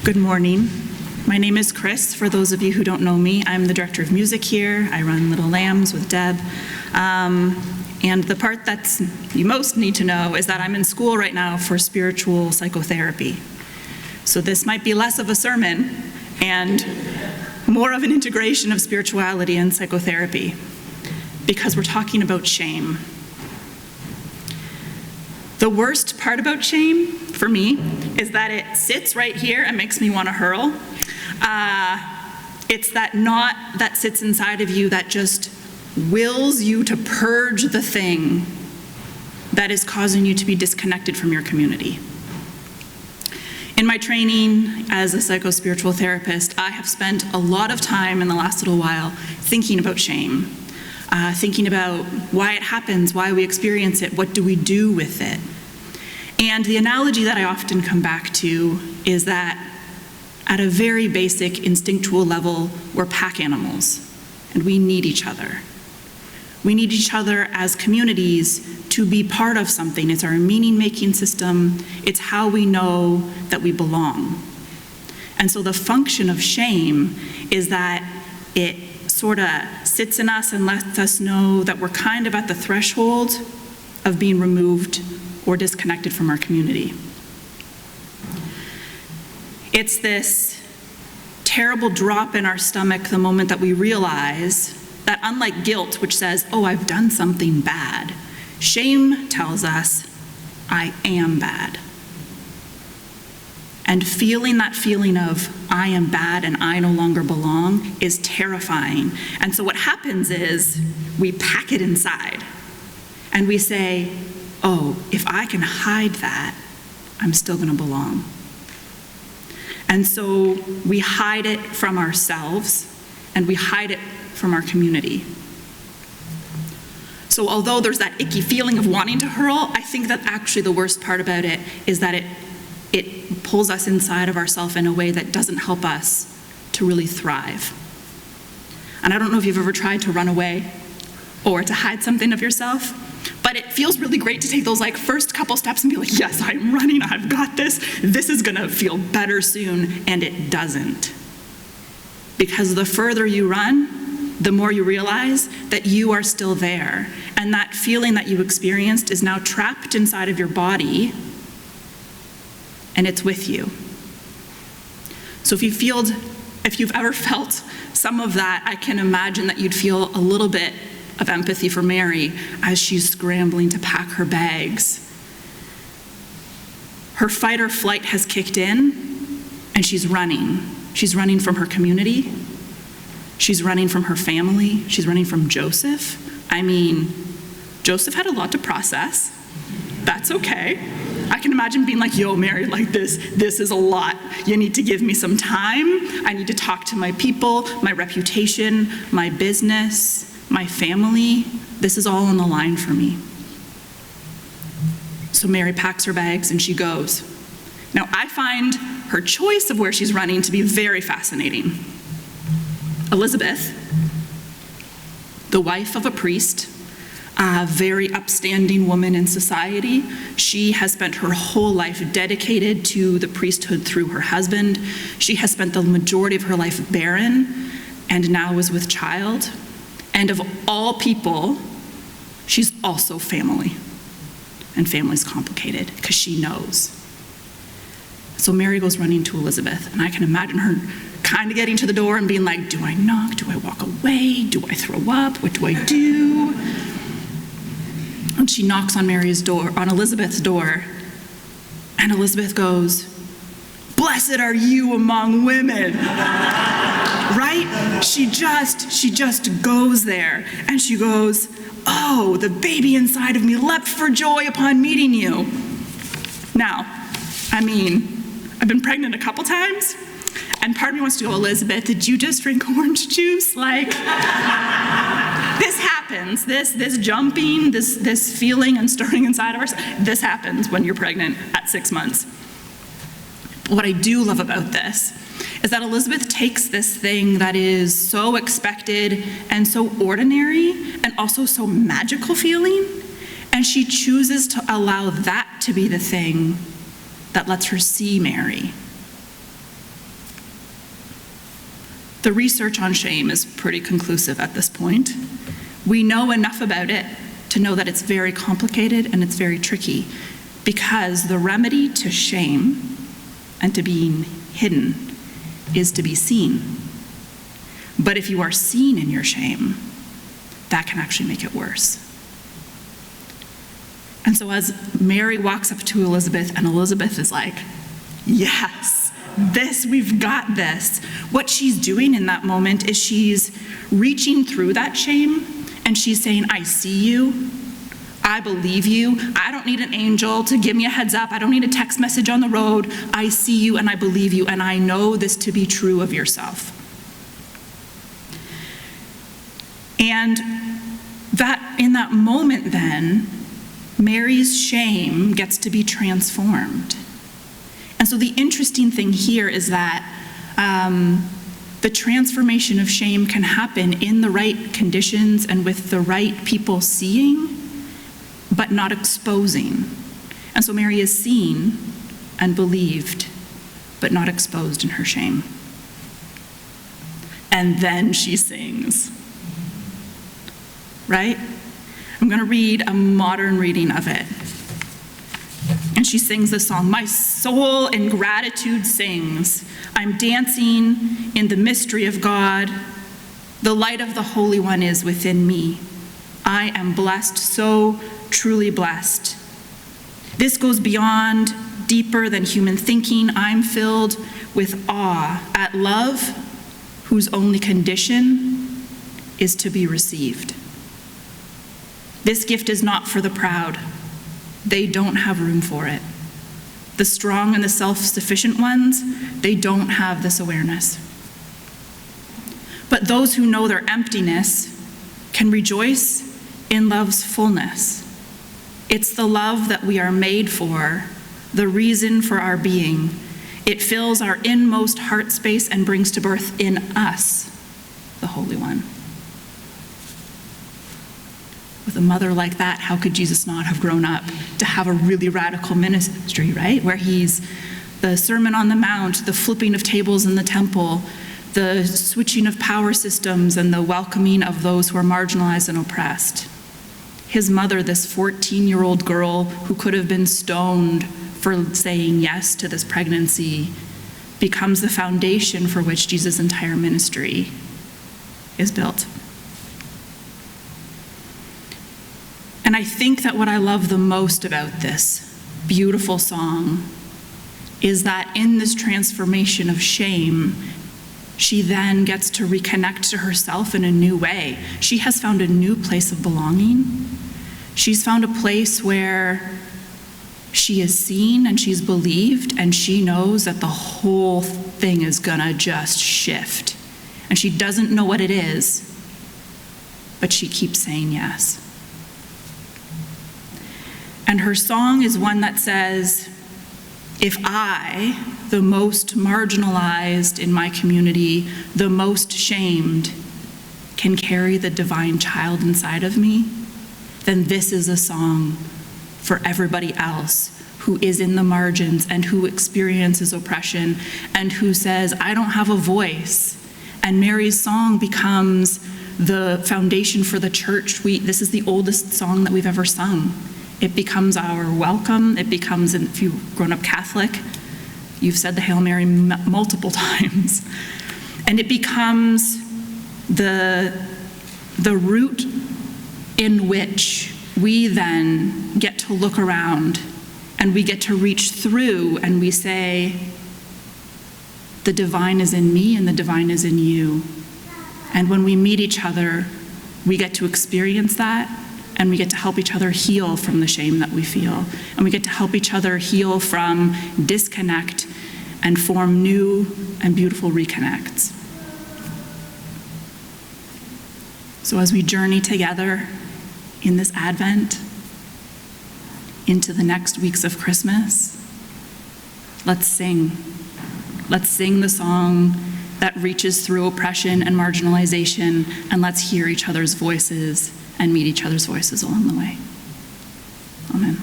Good morning. My name is Chris. For those of you who don't know me, I'm the director of music here. I run Little Lambs with Deb. And the part that you most need to know is that I'm in school right now for spiritual psychotherapy. So this might be less of a sermon and more of an integration of spirituality and psychotherapy, because we're talking about shame. The worst part about shame, for me, is that it sits right here and makes me want to hurl. It's that knot that sits inside of you that just wills you to purge the thing that is causing you to be disconnected from your community. In my training as a psychospiritual therapist, I have spent a lot of time in the last little while thinking about shame, thinking about why it happens, why we experience it, what do we do with it. And the analogy that I often come back to is that at a very basic instinctual level, we're pack animals, and we need each other. We need each other as communities to be part of something. It's our meaning-making system. It's how we know that we belong. And so the function of shame is that it sort of sits in us and lets us know that we're kind of at the threshold of being removed or disconnected from our community. It's this terrible drop in our stomach the moment that we realize that, unlike guilt, which says, oh, I've done something bad, shame tells us, I am bad. And feeling that feeling of, I am bad and I no longer belong, is terrifying. And so what happens is, we pack it inside. And we say, oh, if I can hide that, I'm still going to belong. And so we hide it from ourselves, and we hide it from our community. So although there's that icky feeling of wanting to hurl, I think that actually the worst part about it is that it pulls us inside of ourselves in a way that doesn't help us to really thrive. And I don't know if you've ever tried to run away or to hide something of yourself, but it feels really great to take those first couple steps and be like, yes, I'm running, I've got this is gonna feel better soon, and it doesn't. Because the further you run, the more you realize that you are still there, and that feeling that you experienced is now trapped inside of your body, and it's with you. So if you've ever felt some of that, I can imagine that you'd feel a little bit of empathy for Mary as she's scrambling to pack her bags. Her fight or flight has kicked in, and she's running. She's running from her community. She's running from her family. She's running from Joseph. I mean, Joseph had a lot to process. That's okay. I can imagine being like, yo, Mary, this is a lot. You need to give me some time. I need to talk to my people, my reputation, my business, my family. This is all on the line for me. So Mary packs her bags and she goes. Now, I find her choice of where she's running to be very fascinating. Elizabeth, the wife of a priest, a very upstanding woman in society, she has spent her whole life dedicated to the priesthood through her husband. She has spent the majority of her life barren and now is with child. And of all people, she's also family. And family's complicated because she knows. So Mary goes running to Elizabeth, and I can imagine her kind of getting to the door and being like, do I knock? Do I walk away? Do I throw up? What do I do? And she knocks on Elizabeth's door, and Elizabeth goes, blessed are you among women. Right? She just goes there, and she goes, oh, the baby inside of me leapt for joy upon meeting you. Now, I've been pregnant a couple times, and part of me wants to go, Elizabeth, did you just drink orange juice? This happens. This jumping, this feeling and stirring inside of us, this happens when you're pregnant at 6 months. But what I do love about this is that Elizabeth takes this thing that is so expected and so ordinary and also so magical feeling, and she chooses to allow that to be the thing that lets her see Mary. The research on shame is pretty conclusive at this point. We know enough about it to know that it's very complicated and it's very tricky, because the remedy to shame and to being hidden is to be seen. But if you are seen in your shame, that can actually make it worse. And so as Mary walks up to Elizabeth, and Elizabeth is like, yes, we've got this. What she's doing in that moment is she's reaching through that shame, and she's saying, I see you, I believe you, I don't need an angel to give me a heads up, I don't need a text message on the road, I see you and I believe you, and I know this to be true of yourself. And that in that moment then, Mary's shame gets to be transformed. And so the interesting thing here is that the transformation of shame can happen in the right conditions and with the right people seeing, but not exposing. And so Mary is seen and believed, but not exposed in her shame. And then she sings. Right? I'm going to read a modern reading of it. And she sings this song, my soul in gratitude sings. I'm dancing in the mystery of God. The light of the Holy One is within me. I am blessed, so truly blessed. This goes beyond, deeper than human thinking. I'm filled with awe at love, whose only condition is to be received. This gift is not for the proud. They don't have room for it. The strong and the self-sufficient ones, they don't have this awareness. But those who know their emptiness can rejoice in love's fullness. It's the love that we are made for, the reason for our being. It fills our inmost heart space and brings to birth in us the Holy One. With a mother like that, how could Jesus not have grown up to have a really radical ministry, right? Where he's the Sermon on the Mount, the flipping of tables in the temple, the switching of power systems, and the welcoming of those who are marginalized and oppressed. His mother, this 14-year-old girl who could have been stoned for saying yes to this pregnancy, becomes the foundation for which Jesus' entire ministry is built. And I think that what I love the most about this beautiful song is that in this transformation of shame, she then gets to reconnect to herself in a new way. She has found a new place of belonging. She's found a place where she is seen and she's believed, and she knows that the whole thing is gonna just shift. And she doesn't know what it is, but she keeps saying yes. And her song is one that says, if I, the most marginalized in my community, the most shamed, can carry the divine child inside of me, then this is a song for everybody else who is in the margins and who experiences oppression and who says, I don't have a voice. And Mary's song becomes the foundation for the church. This is the oldest song that we've ever sung. It becomes our welcome. It becomes, if you've grown up Catholic, you've said the Hail Mary multiple times. And it becomes the route in which we then get to look around and we get to reach through and we say, the divine is in me and the divine is in you. And when we meet each other, we get to experience that. And we get to help each other heal from the shame that we feel. And we get to help each other heal from disconnect and form new and beautiful reconnects. So as we journey together in this Advent into the next weeks of Christmas, let's sing. Let's sing the song that reaches through oppression and marginalization, and let's hear each other's voices and meet each other's voices along the way. Amen.